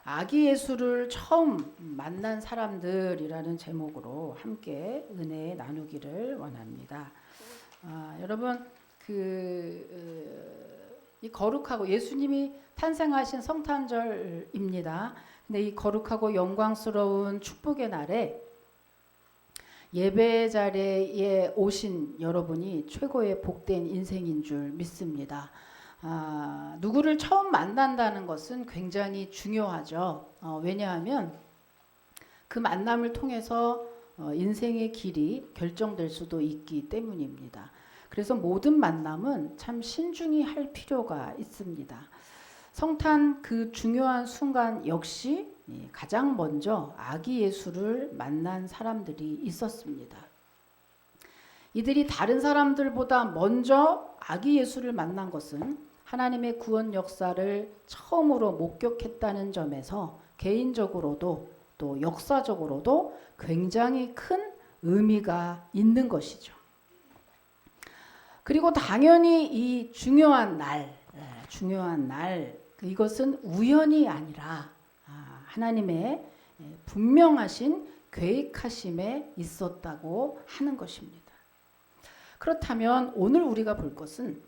아기 예수를 처음 만난 사람들이라는 제목으로 함께 은혜 나누기를 원합니다. 여러분 이 거룩하고 예수님이 탄생하신 성탄절입니다. 근데 이 거룩하고 영광스러운 축복의 날에 예배 자리에 오신 여러분이 최고의 복된 인생인 줄 믿습니다. 누구를 처음 만난다는 것은 굉장히 중요하죠. 왜냐하면 그 만남을 통해서 인생의 길이 결정될 수도 있기 때문입니다. 그래서 모든 만남은 참 신중히 할 필요가 있습니다. 성탄 그 중요한 순간 역시 가장 먼저 아기 예수를 만난 사람들이 있었습니다. 이들이 다른 사람들보다 먼저 아기 예수를 만난 것은 하나님의 구원 역사를 처음으로 목격했다는 점에서 개인적으로도 또 역사적으로도 굉장히 큰 의미가 있는 것이죠. 그리고 당연히 이 중요한 날 이것은 우연이 아니라 하나님의 분명하신 계획하심에 있었다고 하는 것입니다. 그렇다면 오늘 우리가 볼 것은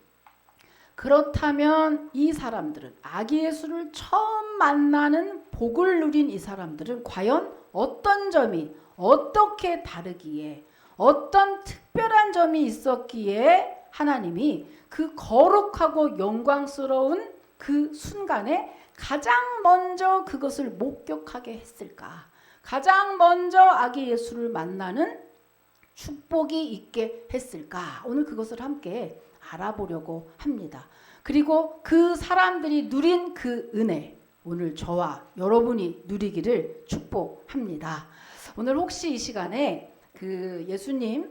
그렇다면 이 사람들은 아기 예수를 처음 만나는 복을 누린 이 사람들은 과연 어떤 점이 어떻게 다르기에 어떤 특별한 점이 있었기에 하나님이 그 거룩하고 영광스러운 그 순간에 가장 먼저 그것을 목격하게 했을까? 가장 먼저 아기 예수를 만나는 축복이 있게 했을까? 오늘 그것을 함께 알아보려고 합니다. 그리고 그 사람들이 누린 그 은혜, 오늘 저와 여러분이 누리기를 축복합니다. 오늘 혹시 이 시간에 그 예수님을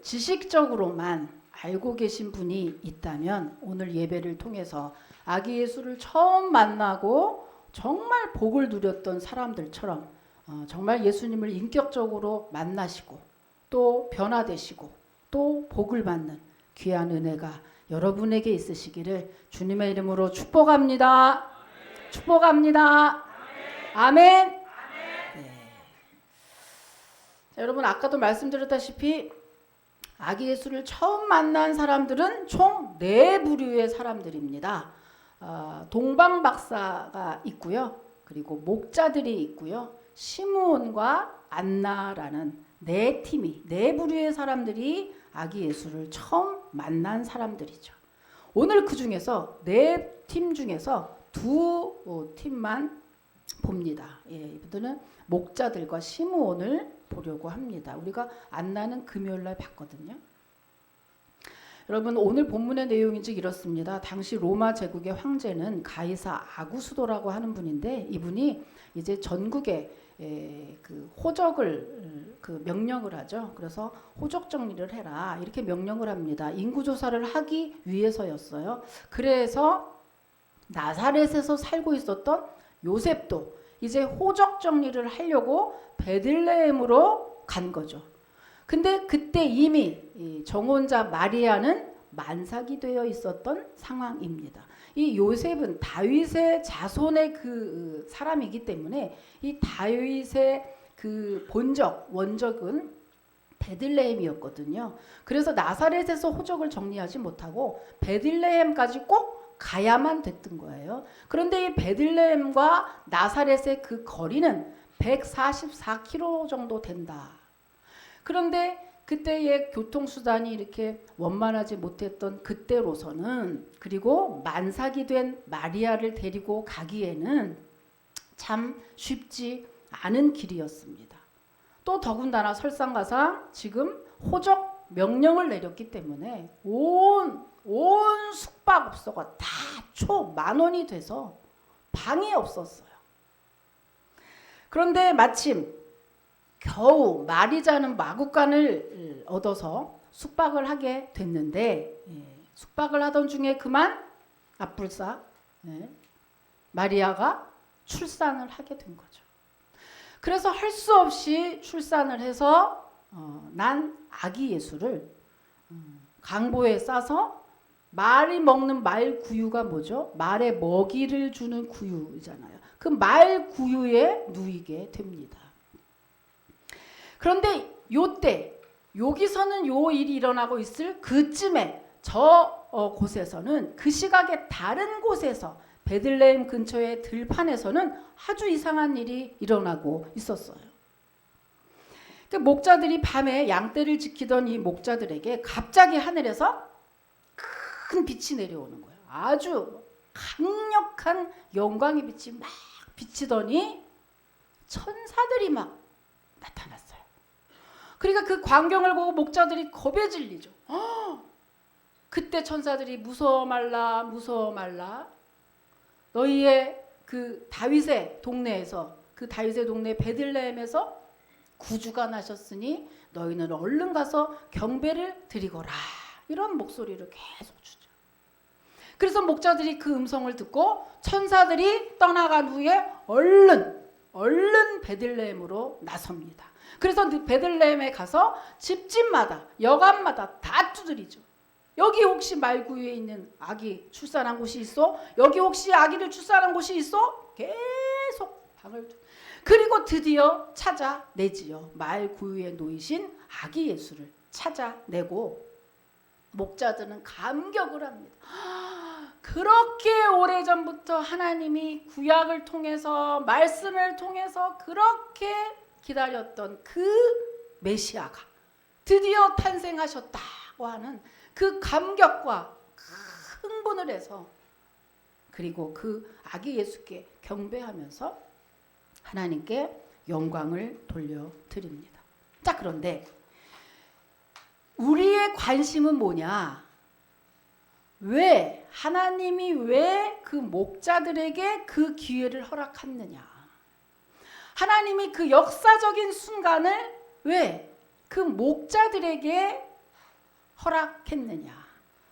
지식적으로만 알고 계신 분이 있다면 오늘 예배를 통해서 아기 예수를 처음 만나고 정말 복을 누렸던 사람들처럼 정말 예수님을 인격적으로 만나시고 또 변화되시고 또 복을 받는 귀한 은혜가 여러분에게 있으시기를 주님의 이름으로 축복합니다. 아멘. 축복합니다. 아멘. 아멘. 네. 자, 여러분 아까도 말씀드렸다시피 아기 예수를 처음 만난 사람들은 총 4부류의 사람들입니다. 동방 박사가 있고요. 그리고 목자들이 있고요. 시므온과 안나라는 4팀이 4부류의 사람들이 아기 예수를 처음 만난 사람들이죠. 오늘 그 중에서 4팀 중에서 2팀만 봅니다. 이분들은 목자들과 시므온을 보려고 합니다. 우리가 안나는 금요일날 봤거든요. 여러분 오늘 본문의 내용이 즉 이렇습니다. 당시 로마 제국의 황제는 가이사 아구스도라고 하는 분인데 이분이 이제 전국에 그 호적을 그 명령을 하죠. 그래서 호적 정리를 해라 이렇게 명령을 합니다. 인구 조사를 하기 위해서였어요. 그래서 나사렛에서 살고 있었던 요셉도 이제 호적 정리를 하려고 베들레헴으로 간 거죠. 근데 그때 이미 정혼자 마리아는 만삭이 되어 있었던 상황입니다. 이 요셉은 다윗의 자손의 그 사람이기 때문에 이 다윗의 그 원적은 베들레헴이었거든요. 그래서 나사렛에서 호적을 정리하지 못하고 베들레헴까지 꼭 가야만 됐던 거예요. 그런데 이 베들레헴과 나사렛의 그 거리는 144km 정도 된다. 그런데 그때의 교통수단이 이렇게 원만하지 못했던 그때로서는 그리고 만삭이 된 마리아를 데리고 가기에는 참 쉽지 않은 길이었습니다. 또 더군다나 설상가상 지금 호적 명령을 내렸기 때문에 온 숙박업소가 다 초만원이 돼서 방이 없었어요. 그런데 마침 겨우 마리자는 마구간을 얻어서 숙박을 하게 됐는데 숙박을 하던 중에 그만 앞불사 마리아가 출산을 하게 된 거죠. 그래서 할 수 없이 출산을 해서 난 아기 예수를 강보에 싸서 말이 먹는 말구유가 뭐죠? 말에 먹이를 주는 구유잖아요. 그 말구유에 누이게 됩니다. 그런데 요때 여기서는 요 일이 일어나고 있을 그쯤에 저 곳에서는 그 시각에 다른 곳에서 베들레헴 근처의 들판에서는 아주 이상한 일이 일어나고 있었어요. 그 목자들이 밤에 양떼를 지키던 이 목자들에게 갑자기 하늘에서 큰 빛이 내려오는 거예요. 아주 강력한 영광의 빛이 막 비치더니 천사들이 막 나타났어요. 그러니까 그 광경을 보고 목자들이 겁에 질리죠. 그때 천사들이 무서워 말라, 무서워 말라. 너희의 그 다윗의 동네에서, 그 다윗의 동네 베들레헴에서 구주가 나셨으니 너희는 얼른 가서 경배를 드리거라. 이런 목소리를 계속 주죠. 그래서 목자들이 그 음성을 듣고 천사들이 떠나간 후에 얼른 베들레헴으로 나섭니다. 그래서 베들레헴에 가서 집집마다 여관마다 다 두드리죠. 여기 혹시 말구유에 있는 아기 출산한 곳이 있어? 여기 혹시 아기를 출산한 곳이 있어? 계속 방을 그리고 드디어 찾아내지요. 말구유에 놓이신 아기 예수를 찾아내고 목자들은 감격을 합니다. 그렇게 오래전부터 하나님이 구약을 통해서 말씀을 통해서 그렇게 기다렸던 그 메시아가 드디어 탄생하셨다고 하는 그 감격과 흥분을 해서 그리고 그 아기 예수께 경배하면서 하나님께 영광을 돌려드립니다. 자, 그런데 우리의 관심은 뭐냐? 왜 하나님이 왜 그 목자들에게 그 기회를 허락했느냐? 하나님이 그 역사적인 순간을 왜 그 목자들에게 허락했느냐?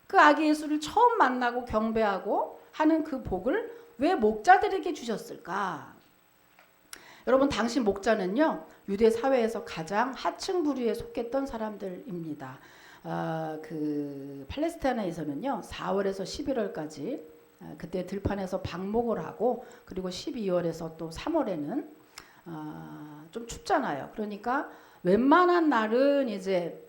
그 아기 예수를 처음 만나고 경배하고 하는 그 복을 왜 목자들에게 주셨을까? 여러분, 당시 목자는요, 유대 사회에서 가장 하층 부류에 속했던 사람들입니다. 그 팔레스타인에서는요 4월에서 11월까지 그때 들판에서 방목을 하고 그리고 12월에서 또 3월에는 좀 춥잖아요. 그러니까 웬만한 날은 이제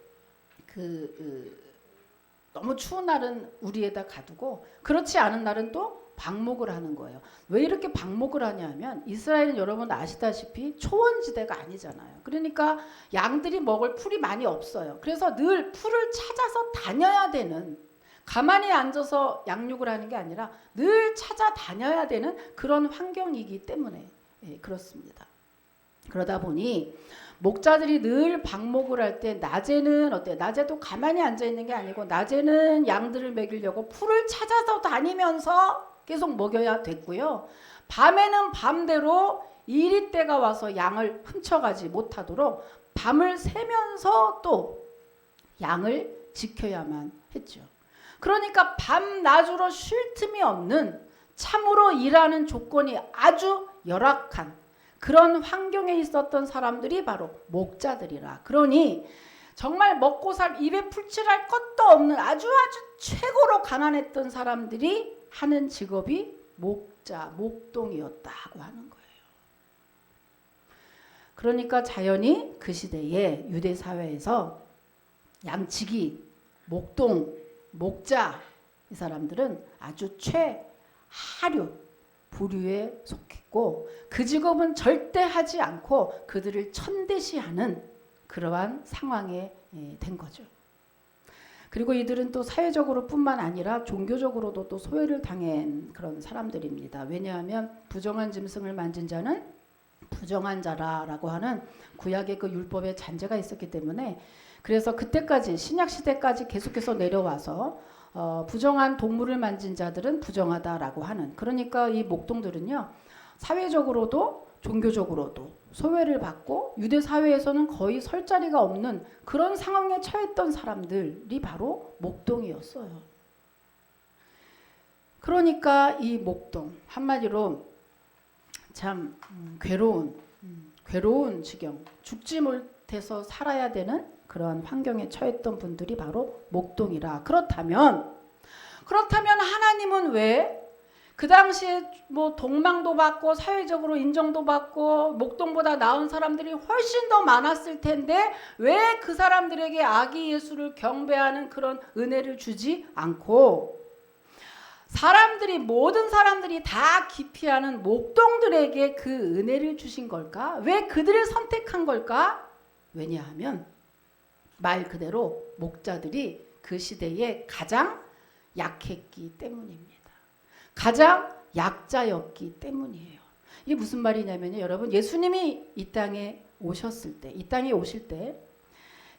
너무 추운 날은 우리에다 가두고 그렇지 않은 날은 또 방목을 하는 거예요. 왜 이렇게 방목을 하냐면 이스라엘은 여러분 아시다시피 초원지대가 아니잖아요. 그러니까 양들이 먹을 풀이 많이 없어요. 그래서 늘 풀을 찾아서 다녀야 되는, 가만히 앉아서 양육을 하는 게 아니라 늘 찾아다녀야 되는 그런 환경이기 때문에 그렇습니다. 그러다 보니 목자들이 늘 방목을 할 때 낮에는 어때요? 낮에도 가만히 앉아 있는 게 아니고 낮에는 양들을 먹이려고 풀을 찾아서 다니면서 계속 먹여야 됐고요. 밤에는 밤대로 이리떼가 와서 양을 훔쳐가지 못하도록 밤을 새면서 또 양을 지켜야만 했죠. 그러니까 밤낮으로 쉴 틈이 없는 참으로 일하는 조건이 아주 열악한 그런 환경에 있었던 사람들이 바로 목자들이라. 그러니 정말 먹고 살 입에 풀칠할 것도 없는 아주 최고로 가난했던 사람들이 하는 직업이 목자, 목동이었다고 하는 거예요. 그러니까 자연히 그 시대에 유대 사회에서 양치기, 목동, 목자 이 사람들은 아주 최하류 부류에 속했고 그 직업은 절대 하지 않고 그들을 천대시하는 그러한 상황에 된 거죠. 그리고 이들은 또 사회적으로 뿐만 아니라 종교적으로도 또 소외를 당한 그런 사람들입니다. 왜냐하면 부정한 짐승을 만진 자는 부정한 자라라고 하는 구약의 그 율법의 잔재가 있었기 때문에 그래서 그때까지 신약 시대까지 계속해서 내려와서 부정한 동물을 만진 자들은 부정하다라고 하는, 그러니까 이 목동들은요 사회적으로도 종교적으로도 소외를 받고 유대 사회에서는 거의 설 자리가 없는 그런 상황에 처했던 사람들이 바로 목동이었어요. 그러니까 이 목동 한마디로 참 괴로운 지경, 죽지 못해서 살아야 되는 그런 환경에 처했던 분들이 바로 목동이라. 그렇다면 그렇다면 하나님은 왜 그 당시에 뭐 동망도 받고 사회적으로 인정도 받고 목동보다 나은 사람들이 훨씬 더 많았을 텐데 왜 그 사람들에게 아기 예수를 경배하는 그런 은혜를 주지 않고 모든 사람들이 다 기피하는 목동들에게 그 은혜를 주신 걸까? 왜 그들을 선택한 걸까? 왜냐하면 말 그대로 목자들이 그 시대에 가장 약했기 때문입니다. 가장 약자였기 때문이에요. 이게 무슨 말이냐면요. 여러분, 예수님이 이 땅에 오실 때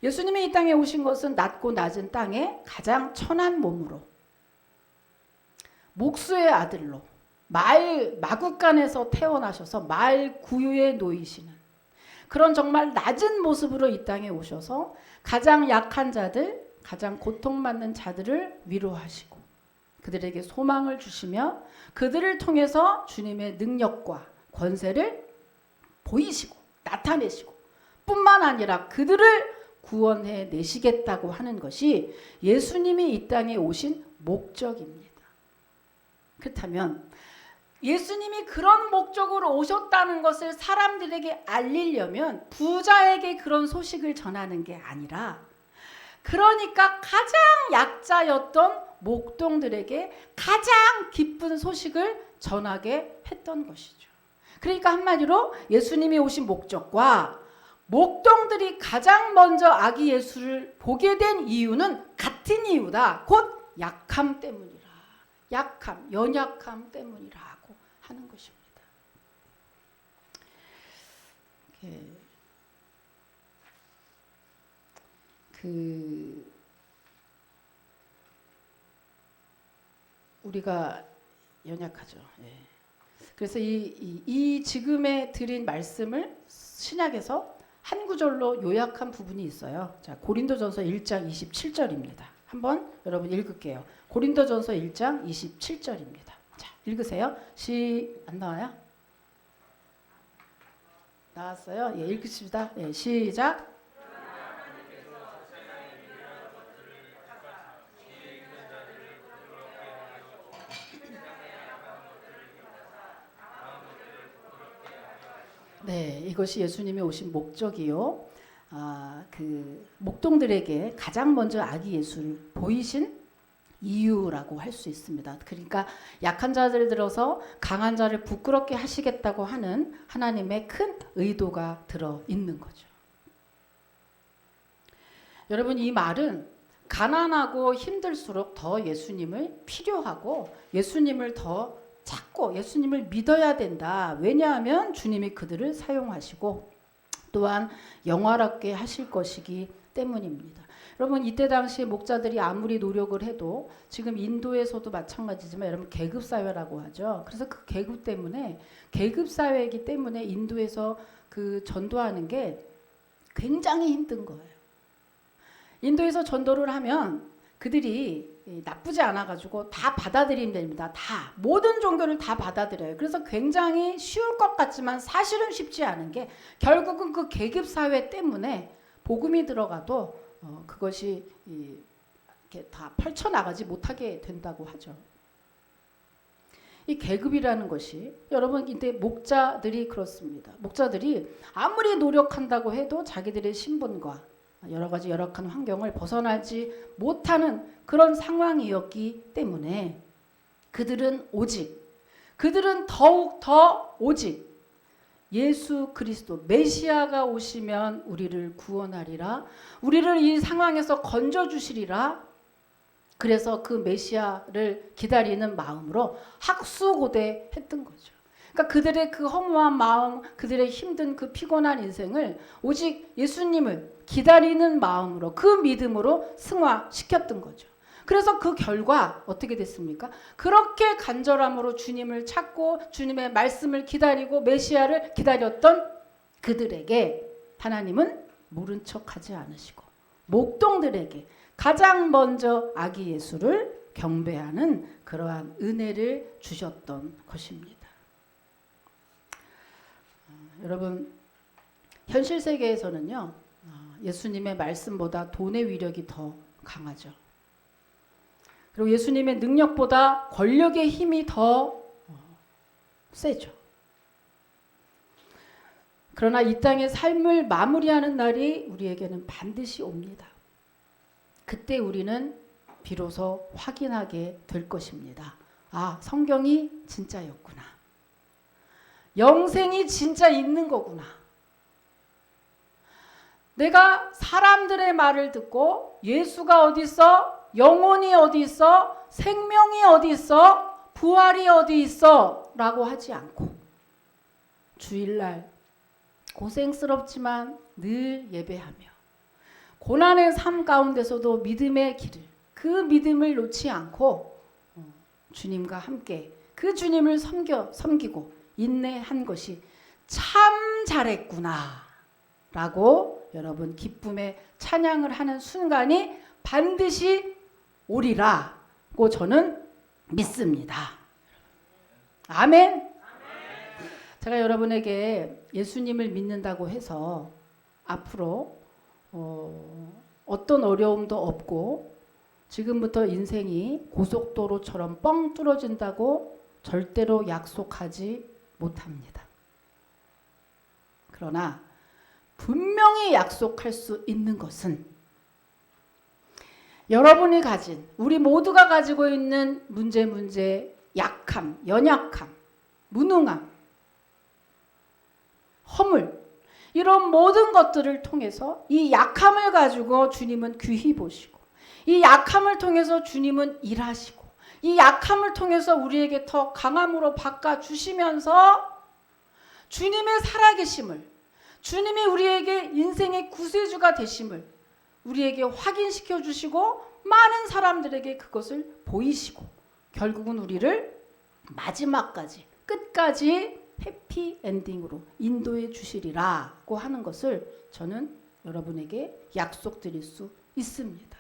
예수님이 이 땅에 오신 것은 낮고 낮은 땅에 가장 천한 몸으로 목수의 아들로 마구간에서 태어나셔서 말 구유에 놓이시는 그런 정말 낮은 모습으로 이 땅에 오셔서 가장 약한 자들, 가장 고통받는 자들을 위로하시고 그들에게 소망을 주시며 그들을 통해서 주님의 능력과 권세를 보이시고 나타내시고 뿐만 아니라 그들을 구원해 내시겠다고 하는 것이 예수님이 이 땅에 오신 목적입니다. 그렇다면 예수님이 그런 목적으로 오셨다는 것을 사람들에게 알리려면 부자에게 그런 소식을 전하는 게 아니라 그러니까 가장 약자였던 목동들에게 가장 기쁜 소식을 전하게 했던 것이죠. 그러니까 한마디로 예수님이 오신 목적과 목동들이 가장 먼저 아기 예수를 보게 된 이유는 같은 이유다. 곧 약함 때문이라. 연약함 때문이라고 하는 것입니다. 우리가 연약하죠. 예. 그래서 이 지금에 드린 말씀을 신약에서 한 구절로 요약한 부분이 있어요. 자, 고린도전서 1장 27절입니다. 한번 여러분 읽을게요. 고린도전서 1장 27절입니다. 자, 읽으세요. 안 나와요? 나왔어요? 예, 읽으십니다. 예, 시작. 네, 이것이 예수님이 오신 목적이요. 그 목동들에게 가장 먼저 아기 예수를 보이신 이유라고 할 수 있습니다. 그러니까 약한 자들 들어서 강한 자를 부끄럽게 하시겠다고 하는 하나님의 큰 의도가 들어 있는 거죠. 여러분, 이 말은 가난하고 힘들수록 더 예수님을 필요하고 예수님을 더 찾고 예수님을 믿어야 된다. 왜냐하면 주님이 그들을 사용하시고 또한 영화롭게 하실 것이기 때문입니다. 여러분, 이때 당시에 목자들이 아무리 노력을 해도 지금 인도에서도 마찬가지지만 여러분 계급사회라고 하죠. 그래서 그 계급사회이기 때문에 인도에서 그 전도하는 게 굉장히 힘든 거예요. 인도에서 전도를 하면 그들이 나쁘지 않아가지고 다 받아들이면 됩니다. 다 모든 종교를 다 받아들여요. 그래서 굉장히 쉬울 것 같지만 사실은 쉽지 않은 게 결국은 그 계급 사회 때문에 복음이 들어가도 그것이 이렇게 다 펼쳐나가지 못하게 된다고 하죠. 이 계급이라는 것이 여러분 이때 목자들이 그렇습니다. 목자들이 아무리 노력한다고 해도 자기들의 신분과 여러 가지 열악한 환경을 벗어나지 못하는 그런 상황이었기 때문에 그들은 더욱 더 오직 예수 그리스도 메시아가 오시면 우리를 구원하리라, 우리를 이 상황에서 건져주시리라. 그래서 그 메시아를 기다리는 마음으로 학수고대했던 거죠. 그러니까 그들의 그 허무한 마음, 그들의 힘든 그 피곤한 인생을 오직 예수님을 기다리는 마음으로 그 믿음으로 승화시켰던 거죠. 그래서 그 결과 어떻게 됐습니까? 그렇게 간절함으로 주님을 찾고 주님의 말씀을 기다리고 메시아를 기다렸던 그들에게 하나님은 모른 척하지 않으시고 목동들에게 가장 먼저 아기 예수를 경배하는 그러한 은혜를 주셨던 것입니다. 여러분, 현실 세계에서는요, 예수님의 말씀보다 돈의 위력이 더 강하죠. 그리고 예수님의 능력보다 권력의 힘이 더 세죠. 그러나 이 땅의 삶을 마무리하는 날이 우리에게는 반드시 옵니다. 그때 우리는 비로소 확인하게 될 것입니다. 아, 성경이 진짜였구나. 영생이 진짜 있는 거구나. 내가 사람들의 말을 듣고 예수가 어디 있어? 영혼이 어디 있어? 생명이 어디 있어? 부활이 어디 있어? 라고 하지 않고 주일날 고생스럽지만 늘 예배하며 고난의 삶 가운데서도 믿음의 길을, 그 믿음을 놓지 않고 주님과 함께 그 주님을 섬기고 인내한 것이 참 잘했구나 라고 여러분 기쁨의 찬양을 하는 순간이 반드시 오리라고 저는 믿습니다. 아멘. 제가 여러분에게 예수님을 믿는다고 해서 앞으로 어떤 어려움도 없고 지금부터 인생이 고속도로처럼 뻥 뚫어진다고 절대로 약속하지 못합니다. 그러나 분명히 약속할 수 있는 것은 여러분이 가진, 우리 모두가 가지고 있는 문제, 약함, 연약함, 무능함, 허물, 이런 모든 것들을 통해서 이 약함을 가지고 주님은 귀히 보시고 이 약함을 통해서 주님은 일하시고 이 약함을 통해서 우리에게 더 강함으로 바꿔주시면서 주님의 살아계심을, 주님이 우리에게 인생의 구세주가 되심을 우리에게 확인시켜 주시고 많은 사람들에게 그것을 보이시고 결국은 우리를 마지막까지 끝까지 해피엔딩으로 인도해 주시리라고 하는 것을 저는 여러분에게 약속드릴 수 있습니다.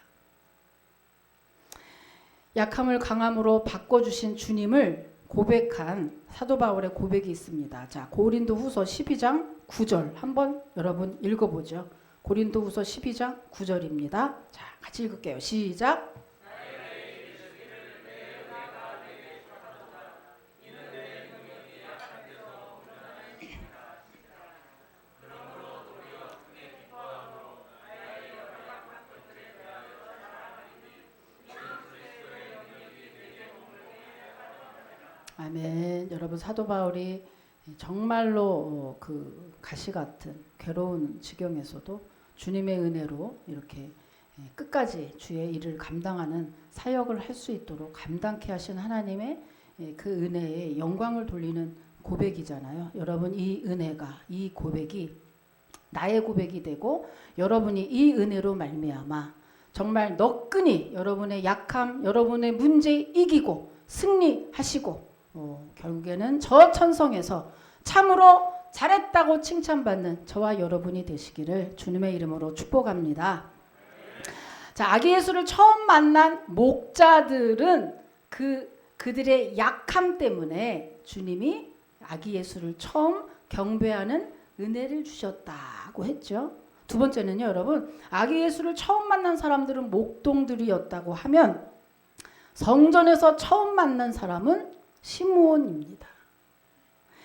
약함을 강함으로 바꿔주신 주님을 고백한 사도 바울의 고백이 있습니다. 자, 고린도후서 12장 9절 한번 여러분 읽어보죠. 고린도후서 12장 9절입니다. 자, 같이 읽을게요. 시작. 아멘. 여러분 사도 바울이 정말로 그 가시 같은 괴로운 지경에서도 주님의 은혜로 이렇게 끝까지 주의 일을 감당하는 사역을 할 수 있도록 감당케 하신 하나님의 그 은혜에 영광을 돌리는 고백이잖아요. 여러분 이 은혜가, 이 고백이 나의 고백이 되고 여러분이 이 은혜로 말미암아 정말 너끈히 여러분의 약함, 여러분의 문제 이기고 승리하시고 결국에는 저 천성에서 참으로 잘했다고 칭찬받는 저와 여러분이 되시기를 주님의 이름으로 축복합니다. 자, 아기 예수를 처음 만난 목자들은 그들의 약함 때문에 주님이 아기 예수를 처음 경배하는 은혜를 주셨다고 했죠. 두 번째는요, 여러분, 아기 예수를 처음 만난 사람들은 목동들이었다고 하면 성전에서 처음 만난 사람은 시므온입니다.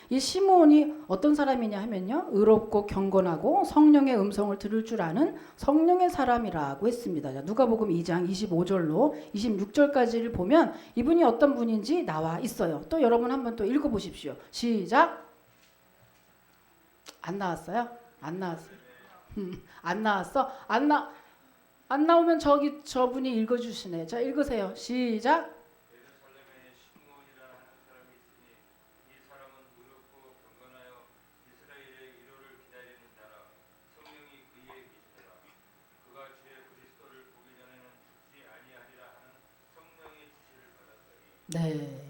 이 시므온이 어떤 사람이냐 하면요, 의롭고 경건하고 성령의 음성을 들을 줄 아는 성령의 사람이라고 했습니다. 자, 누가복음 2장 25절로 26절까지를 보면 이분이 어떤 분인지 나와 있어요. 또 여러분 한번 또 읽어보십시오. 시작. 안 나왔어요? 안 나왔어요? 안 나왔어? 안 나오면 저분이 읽어주시네. 자, 읽으세요. 시작. 네,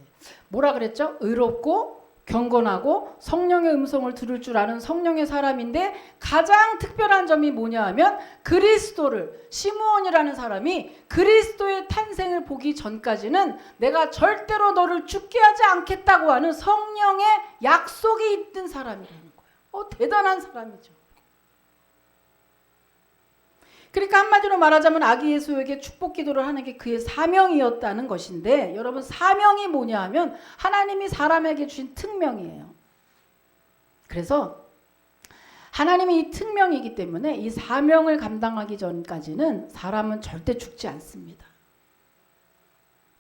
뭐라 그랬죠? 의롭고 경건하고 성령의 음성을 들을 줄 아는 성령의 사람인데 가장 특별한 점이 뭐냐 하면 그리스도를, 시므온이라는 사람이 그리스도의 탄생을 보기 전까지는 내가 절대로 너를 죽게 하지 않겠다고 하는 성령의 약속이 있는 사람이라는 거예요. 대단한 사람이죠. 그러니까 한마디로 말하자면 아기 예수에게 축복 기도를 하는 게 그의 사명이었다는 것인데, 여러분 사명이 뭐냐 하면 하나님이 사람에게 주신 특명이에요. 그래서 하나님이 이 특명이기 때문에 이 사명을 감당하기 전까지는 사람은 절대 죽지 않습니다.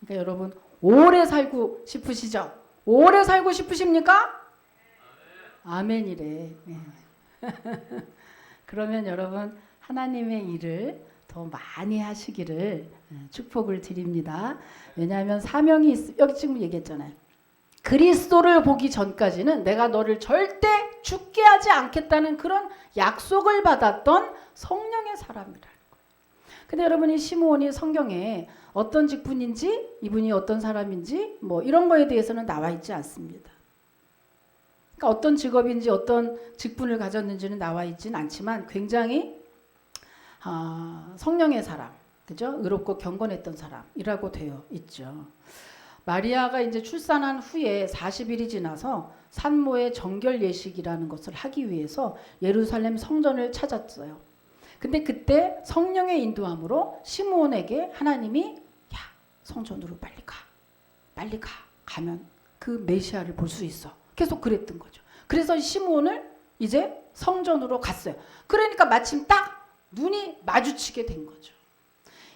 그러니까 여러분 오래 살고 싶으시죠? 오래 살고 싶으십니까? 아멘이래. 네. 그러면 여러분 하나님의 일을 더 많이 하시기를 축복을 드립니다. 왜냐하면 사명이 여기 지금 얘기했잖아요. 그리스도를 보기 전까지는 내가 너를 절대 죽게 하지 않겠다는 그런 약속을 받았던 성령의 사람이라는 거예요. 근데 여러분이 시므온이 성경에 어떤 직분인지, 이분이 어떤 사람인지 뭐 이런 거에 대해서는 나와 있지 않습니다. 그러니까 어떤 직업인지 어떤 직분을 가졌는지는 나와 있지는 않지만 굉장히 성령의 사람, 그죠? 의롭고 경건했던 사람이라고 되어 있죠. 마리아가 이제 출산한 후에 40일이 지나서 산모의 정결 예식이라는 것을 하기 위해서 예루살렘 성전을 찾았어요. 근데 그때 성령의 인도함으로 시므온에게 하나님이 야, 성전으로 빨리 가. 가면 그 메시아를 볼 수 있어. 계속 그랬던 거죠. 그래서 시므온을 이제 성전으로 갔어요. 그러니까 마침 딱 눈이 마주치게 된 거죠.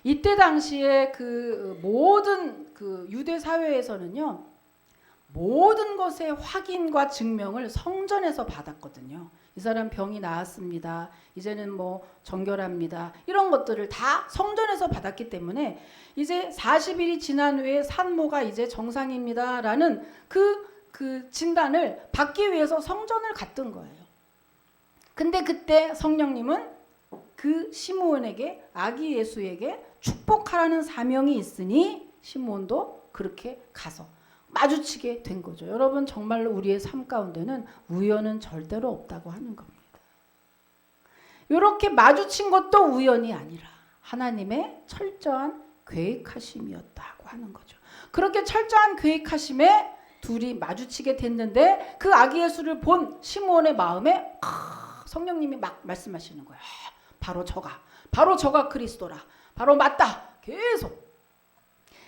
이때 당시에 그 모든 그 유대 사회에서는요, 모든 것의 확인과 증명을 성전에서 받았거든요. 이 사람 병이 나았습니다. 이제는 뭐 정결합니다. 이런 것들을 다 성전에서 받았기 때문에 이제 40일이 지난 후에 산모가 이제 정상입니다라는 그 진단을 받기 위해서 성전을 갔던 거예요. 근데 그때 성령님은 그 시므온에게, 아기 예수에게 축복하라는 사명이 있으니 시므온도 그렇게 가서 마주치게 된 거죠. 여러분 정말로 우리의 삶 가운데는 우연은 절대로 없다고 하는 겁니다. 이렇게 마주친 것도 우연이 아니라 하나님의 철저한 계획하심이었다고 하는 거죠. 그렇게 철저한 계획하심에 둘이 마주치게 됐는데 그 아기 예수를 본 시므온의 마음에 성령님이 막 말씀하시는 거예요. 바로 저가 그리스도라. 바로 맞다. 계속.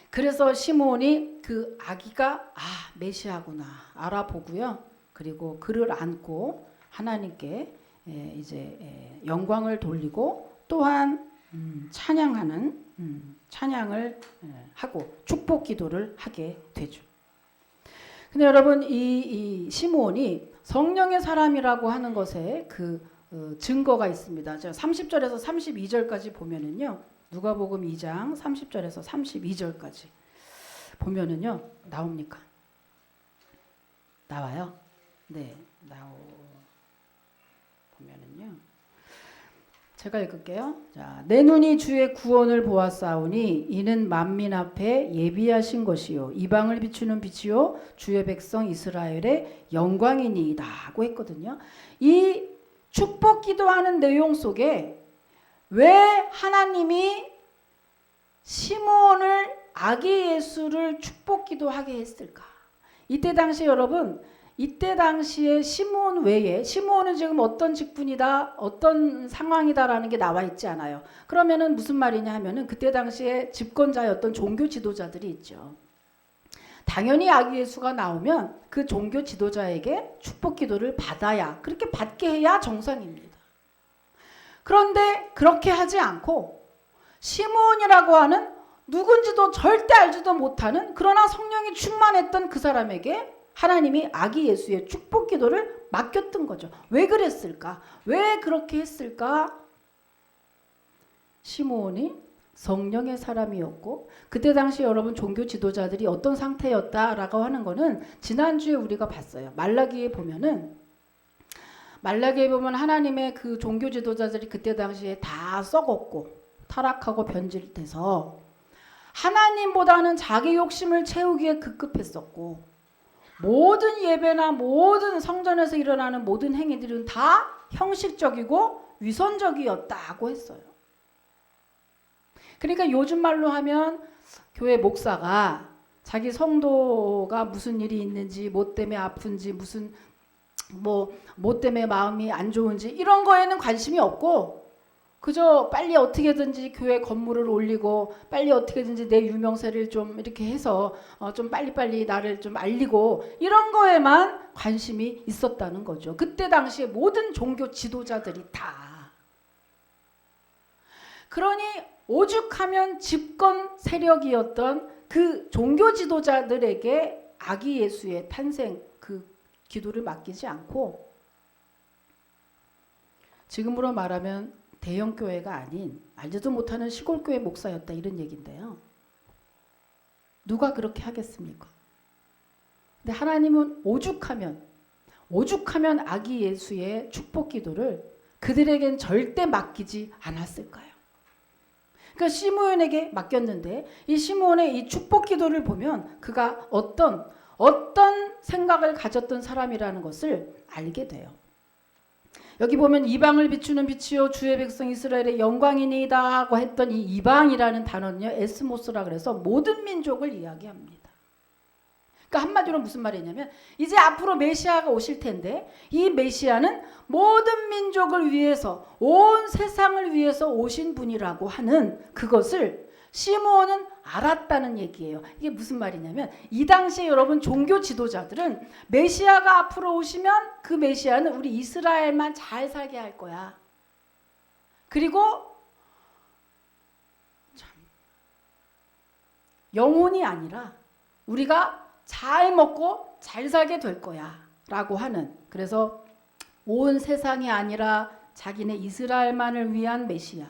그래서 시므온이 그 아기가 메시아구나 알아보고요. 그리고 그를 안고 하나님께 이제 영광을 돌리고 또한 찬양을 하고 축복 기도를 하게 되죠. 근데 여러분 이 시므온이 성령의 사람이라고 하는 것에 그 증거가 있습니다. 30절에서 32절까지 보면은요. 누가복음 2장 30절에서 32절까지 보면은요. 나옵니까? 나와요? 네. 보면은요. 제가 읽을게요. 자, 내 눈이 주의 구원을 보았사오니 이는 만민 앞에 예비하신 것이요 이방을 비추는 빛이요 주의 백성 이스라엘의 영광이니이다고 했거든요. 이 축복 기도하는 내용 속에 왜 하나님이 시므온을 아기 예수를 축복 기도하게 했을까? 이때 당시 여러분, 이때 당시에 시므온 외에 시므온은 지금 어떤 직분이다, 어떤 상황이다라는 게 나와 있지 않아요. 그러면은 무슨 말이냐 하면은 그때 당시에 집권자였던 종교 지도자들이 있죠. 당연히 아기 예수가 나오면 그 종교 지도자에게 축복 기도를 받아야, 그렇게 받게 해야 정상입니다. 그런데 그렇게 하지 않고 시므온이라고 하는 누군지도 절대 알지도 못하는 그러나 성령이 충만했던 그 사람에게 하나님이 아기 예수의 축복 기도를 맡겼던 거죠. 왜 그랬을까? 왜 그렇게 했을까? 시므온이 성령의 사람이었고 그때 당시 여러분 종교 지도자들이 어떤 상태였다라고 하는 거는 지난주에 우리가 봤어요. 말라기에 보면 하나님의 그 종교 지도자들이 그때 당시에 다 썩었고 타락하고 변질돼서 하나님보다는 자기 욕심을 채우기에 급급했었고 모든 예배나 모든 성전에서 일어나는 모든 행위들은 다 형식적이고 위선적이었다고 했어요. 그러니까 요즘 말로 하면 교회 목사가 자기 성도가 무슨 일이 있는지 뭐 때문에 아픈지 무슨 뭐 때문에 마음이 안 좋은지 이런 거에는 관심이 없고 그저 빨리 어떻게든지 교회 건물을 올리고 빨리 어떻게든지 내 유명세를 좀 이렇게 해서 좀 빨리빨리 나를 좀 알리고 이런 거에만 관심이 있었다는 거죠. 그때 당시에 모든 종교 지도자들이 다. 그러니 오죽하면 집권 세력이었던 그 종교 지도자들에게 아기 예수의 탄생 그 기도를 맡기지 않고 지금으로 말하면 대형 교회가 아닌 알지도 못하는 시골 교회 목사였다 이런 얘기인데요. 누가 그렇게 하겠습니까? 근데 하나님은 오죽하면 아기 예수의 축복 기도를 그들에겐 절대 맡기지 않았을까요? 그러니까 시므온에게 맡겼는데 이 시므온의 이 축복 기도를 보면 그가 어떤 생각을 가졌던 사람이라는 것을 알게 돼요. 여기 보면 이방을 비추는 빛이요 주의 백성 이스라엘의 영광이니이다 하고 했던 이 이방이라는 단어는요 에스모스라 그래서 모든 민족을 이야기합니다. 그러니까 한마디로 무슨 말이냐면 이제 앞으로 메시아가 오실 텐데 이 메시아는 모든 민족을 위해서 온 세상을 위해서 오신 분이라고 하는 그것을 시므온은 알았다는 얘기예요. 이게 무슨 말이냐면 이 당시에 여러분 종교 지도자들은 메시아가 앞으로 오시면 그 메시아는 우리 이스라엘만 잘 살게 할 거야. 그리고 참 영혼이 아니라 우리가 잘 먹고 잘 살게 될 거야 라고 하는, 그래서 온 세상이 아니라 자기네 이스라엘만을 위한 메시아,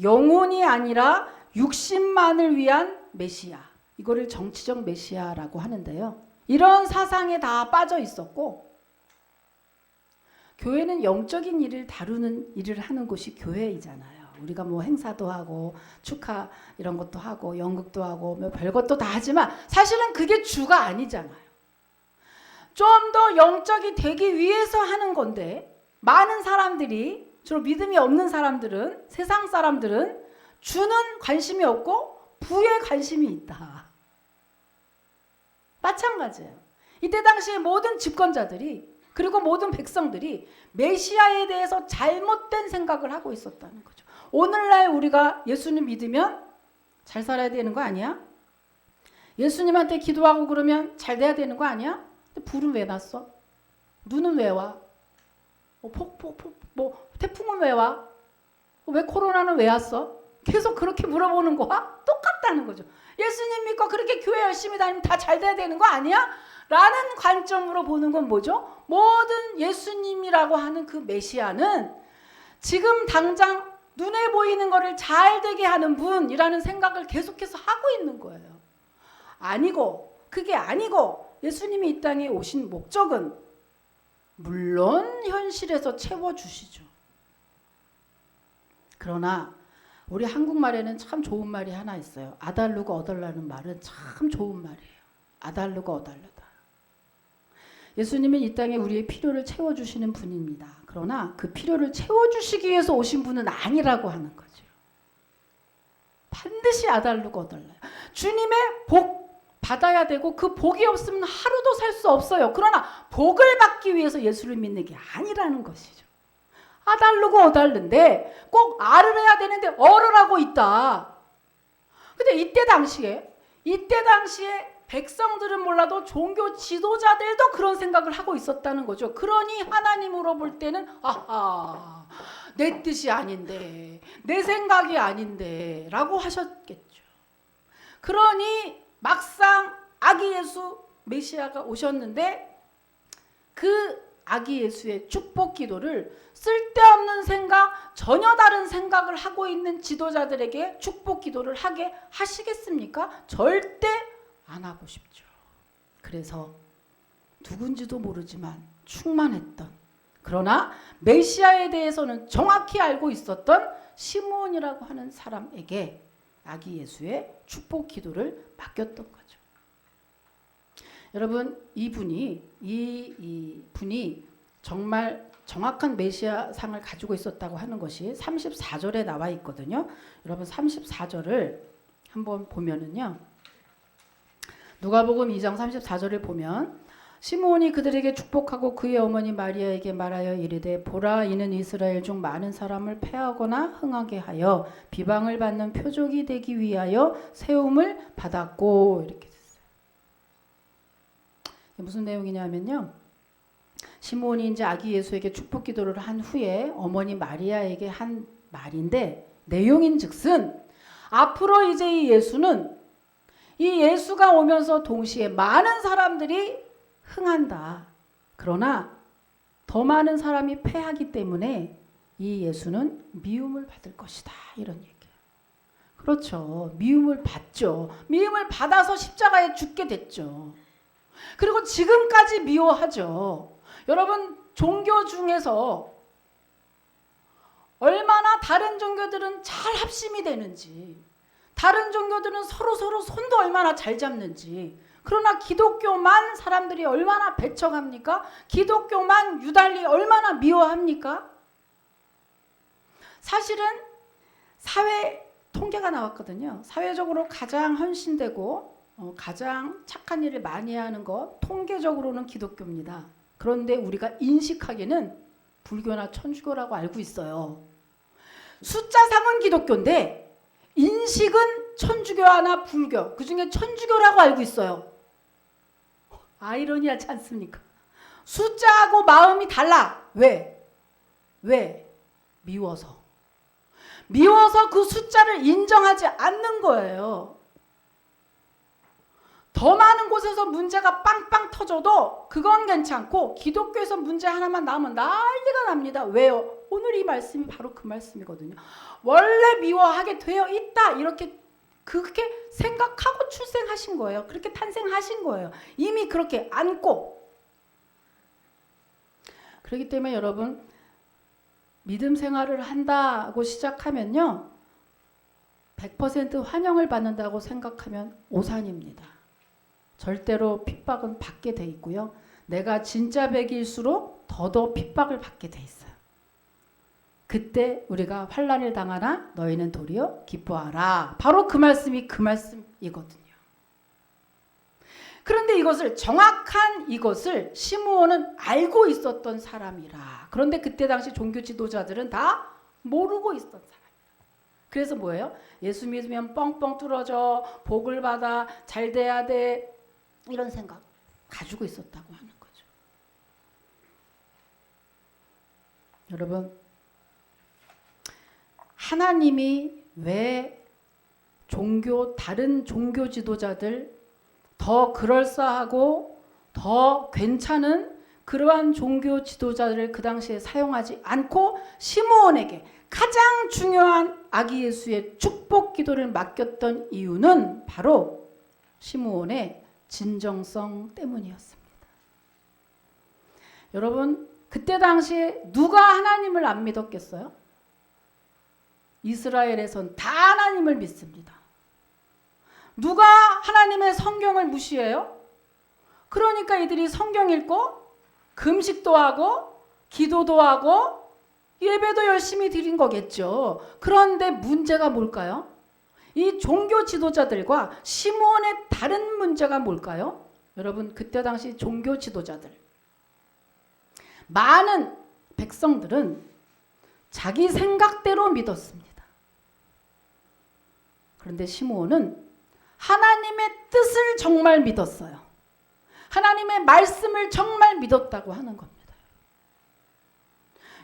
영혼이 아니라 육신만을 위한 메시아, 이거를 정치적 메시아라고 하는데요. 이런 사상에 다 빠져 있었고 교회는 영적인 일을 다루는 일을 하는 곳이 교회이잖아요. 우리가 뭐 행사도 하고 축하 이런 것도 하고 연극도 하고 뭐 별것도 다 하지만 사실은 그게 주가 아니잖아요. 좀 더 영적이 되기 위해서 하는 건데 많은 사람들이, 주로 믿음이 없는 사람들은, 세상 사람들은 주는 관심이 없고 부에 관심이 있다. 마찬가지예요. 이때 당시에 모든 집권자들이 그리고 모든 백성들이 메시아에 대해서 잘못된 생각을 하고 있었다는 거죠. 오늘날 우리가 예수님 믿으면 잘 살아야 되는 거 아니야? 예수님한테 기도하고 그러면 잘 돼야 되는 거 아니야? 근데 불은 왜 났어? 눈은 왜 와? 태풍은 왜 와? 왜 코로나는 왜 왔어? 계속 그렇게 물어보는 거와 똑같다는 거죠. 예수님 믿고 그렇게 교회 열심히 다니면 다 잘 돼야 되는 거 아니야? 라는 관점으로 보는 건 뭐죠? 모든 예수님이라고 하는 그 메시아는 지금 당장 눈에 보이는 거를 잘 되게 하는 분이라는 생각을 계속해서 하고 있는 거예요. 아니고, 그게 아니고 예수님이 이 땅에 오신 목적은 물론 현실에서 채워주시죠. 그러나 우리 한국말에는 참 좋은 말이 하나 있어요. 아달르고 어달라는 말은 참 좋은 말이에요. 아달르고 어달르다. 예수님은 이 땅에 우리의 필요를 채워주시는 분입니다. 그러나 그 필요를 채워주시기 위해서 오신 분은 아니라고 하는 거죠. 반드시 아달르고 어달라요. 주님의 복 받아야 되고 그 복이 없으면 하루도 살 수 없어요. 그러나 복을 받기 위해서 예수를 믿는 게 아니라는 것이죠. 아달르고 어달른데 꼭 아를 해야 되는데 어를 하고 있다. 근데 이때 당시에 백성들은 몰라도 종교 지도자들도 그런 생각을 하고 있었다는 거죠. 그러니 하나님으로 볼 때는 아하, 내 뜻이 아닌데, 내 생각이 아닌데 라고 하셨겠죠. 그러니 막상 아기 예수 메시아가 오셨는데 그 아기 예수의 축복 기도를 쓸데없는 생각, 전혀 다른 생각을 하고 있는 지도자들에게 축복 기도를 하게 하시겠습니까? 절대 안 하고 싶죠. 그래서 누군지도 모르지만 충만했던, 그러나 메시아에 대해서는 정확히 알고 있었던 시므온이라고 하는 사람에게 아기 예수의 축복 기도를 맡겼던 거죠. 여러분, 이 분이 정말 정확한 메시아 상을 가지고 있었다고 하는 것이 34절에 나와 있거든요. 여러분 34절을 한번 보면은요. 누가복음 2장 34절을 보면 시므온이 그들에게 축복하고 그의 어머니 마리아에게 말하여 이르되 보라 이는 이스라엘 중 많은 사람을 패하거나 흥하게 하여 비방을 받는 표적이 되기 위하여 세움을 받았고 이렇게 됐어요. 무슨 내용이냐면요. 시므온이 이제 아기 예수에게 축복 기도를 한 후에 어머니 마리아에게 한 말인데 내용인즉슨 앞으로 이제 이 예수는 이 예수가 오면서 동시에 많은 사람들이 흥한다. 그러나 더 많은 사람이 패하기 때문에 이 예수는 미움을 받을 것이다. 이런 얘기예요. 그렇죠. 미움을 받죠. 미움을 받아서 십자가에 죽게 됐죠. 그리고 지금까지 미워하죠. 여러분 종교 중에서 얼마나 다른 종교들은 잘 합심이 되는지, 다른 종교들은 서로 손도 얼마나 잘 잡는지, 그러나 기독교만 사람들이 얼마나 배척합니까? 기독교만 유달리 얼마나 미워합니까? 사실은 사회 통계가 나왔거든요. 사회적으로 가장 헌신되고 가장 착한 일을 많이 하는 거 통계적으로는 기독교입니다. 그런데 우리가 인식하기에는 불교나 천주교라고 알고 있어요. 숫자상은 기독교인데 인식은 천주교나 불교, 그중에 천주교라고 알고 있어요. 아이러니하지 않습니까? 숫자하고 마음이 달라. 왜? 미워서. 미워서 그 숫자를 인정하지 않는 거예요. 더 많은 곳에서 문제가 빵빵 터져도 그건 괜찮고 기독교에서 문제 하나만 나오면 난리가 납니다. 왜요? 오늘 이 말씀이 바로 그 말씀이거든요. 원래 미워하게 되어 있다. 이렇게 그렇게 생각하고 출생하신 거예요. 그렇게 탄생하신 거예요. 이미 그렇게 안고. 그렇기 때문에 여러분 믿음 생활을 한다고 시작하면요. 100% 환영을 받는다고 생각하면 오산입니다. 절대로 핍박은 받게 돼 있고요. 내가 진짜 백일수록 더더 핍박을 받게 돼 있어요. 그때 우리가 환난을 당하나 너희는 도리어 기뻐하라. 바로 그 말씀이 그 말씀이거든요. 그런데 정확한 이것을 시므온은 알고 있었던 사람이라. 그런데 그때 당시 종교 지도자들은 다 모르고 있었던 사람이라. 그래서 뭐예요? 예수 믿으면 뻥뻥 뚫어져, 복을 받아, 잘 돼야 돼, 이런 생각 가지고 있었다고 하는 거죠. 여러분, 하나님이 왜 다른 종교 지도자들 더 그럴싸하고 더 괜찮은 그러한 종교 지도자들을 그 당시에 사용하지 않고 시므온에게 가장 중요한 아기 예수의 축복 기도를 맡겼던 이유는 바로 시므온의 진정성 때문이었습니다. 여러분, 그때 당시에 누가 하나님을 안 믿었겠어요? 이스라엘에선 다 하나님을 믿습니다. 누가 하나님의 성경을 무시해요? 그러니까 이들이 성경 읽고 금식도 하고 기도도 하고 예배도 열심히 드린 거겠죠. 그런데 문제가 뭘까요? 이 종교 지도자들과 시므온의 다른 문제가 뭘까요? 여러분, 그때 당시 종교 지도자들, 많은 백성들은 자기 생각대로 믿었습니다. 그런데 시므온은 하나님의 뜻을 정말 믿었어요. 하나님의 말씀을 정말 믿었다고 하는 겁니다.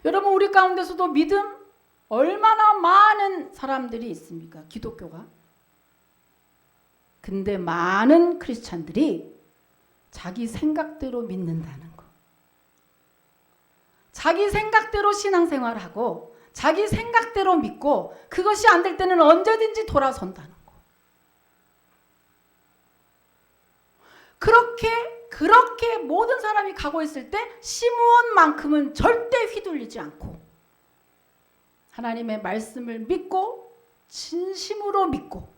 여러분, 우리 가운데서도 믿음 얼마나 많은 사람들이 있습니까? 기독교가. 근데 많은 크리스찬들이 자기 생각대로 믿는다는 거. 자기 생각대로 신앙생활하고 자기 생각대로 믿고 그것이 안 될 때는 언제든지 돌아선다는 거. 그렇게 모든 사람이 가고 있을 때 시므온만큼은 절대 휘둘리지 않고 하나님의 말씀을 믿고 진심으로 믿고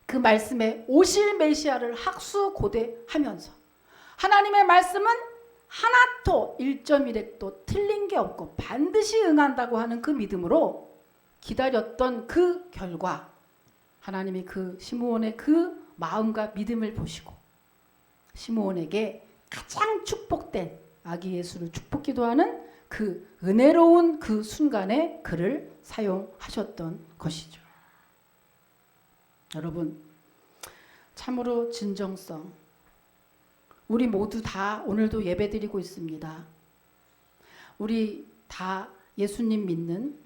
그 말씀에 오실 메시아를 학수고대하면서 하나님의 말씀은 하나도 1.1획도 틀린 게 없고 반드시 응한다고 하는 그 믿음으로 기다렸던 그 결과 하나님이 그 시므온의 그 마음과 믿음을 보시고 시므온에게 가장 축복된 아기 예수를 축복 기도하는 그 은혜로운 그 순간에 그를 사용하셨던 것이죠. 여러분, 참으로 진정성, 우리 모두 다 오늘도 예배드리고 있습니다. 우리 다 예수님 믿는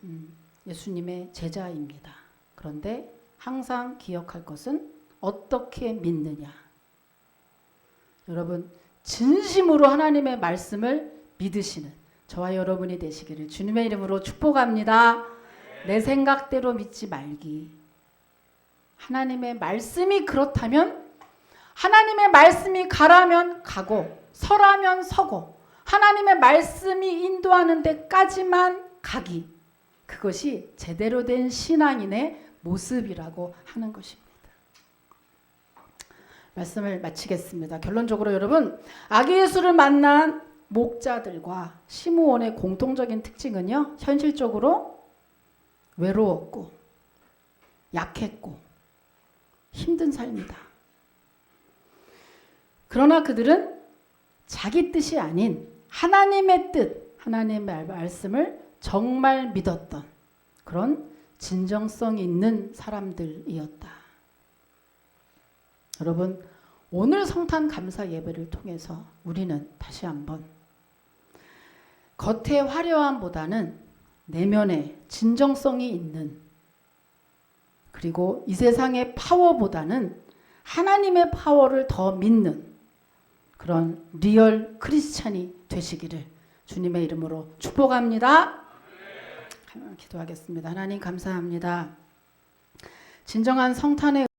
예수님의 제자입니다. 그런데 항상 기억할 것은 어떻게 믿느냐. 여러분, 진심으로 하나님의 말씀을 믿으시는 저와 여러분이 되시기를 주님의 이름으로 축복합니다. 내 생각대로 믿지 말기. 하나님의 말씀이 그렇다면, 하나님의 말씀이 가라면 가고 서라면 서고 하나님의 말씀이 인도하는 데까지만 가기. 그것이 제대로 된 신앙인의 모습이라고 하는 것입니다. 말씀을 마치겠습니다. 결론적으로 여러분, 아기 예수를 만난 목자들과 시므온의 공통적인 특징은요, 현실적으로 외로웠고 약했고 힘든 삶이다. 그러나 그들은 자기 뜻이 아닌 하나님의 뜻, 하나님의 말씀을 정말 믿었던 그런 진정성 있는 사람들이었다. 여러분, 오늘 성탄 감사 예배를 통해서 우리는 다시 한번 겉의 화려함보다는 내면의 진정성이 있는, 그리고 이 세상의 파워보다는 하나님의 파워를 더 믿는 그런 리얼 크리스찬이 되시기를 주님의 이름으로 축복합니다. 기도하겠습니다. 하나님 감사합니다. 진정한 성탄의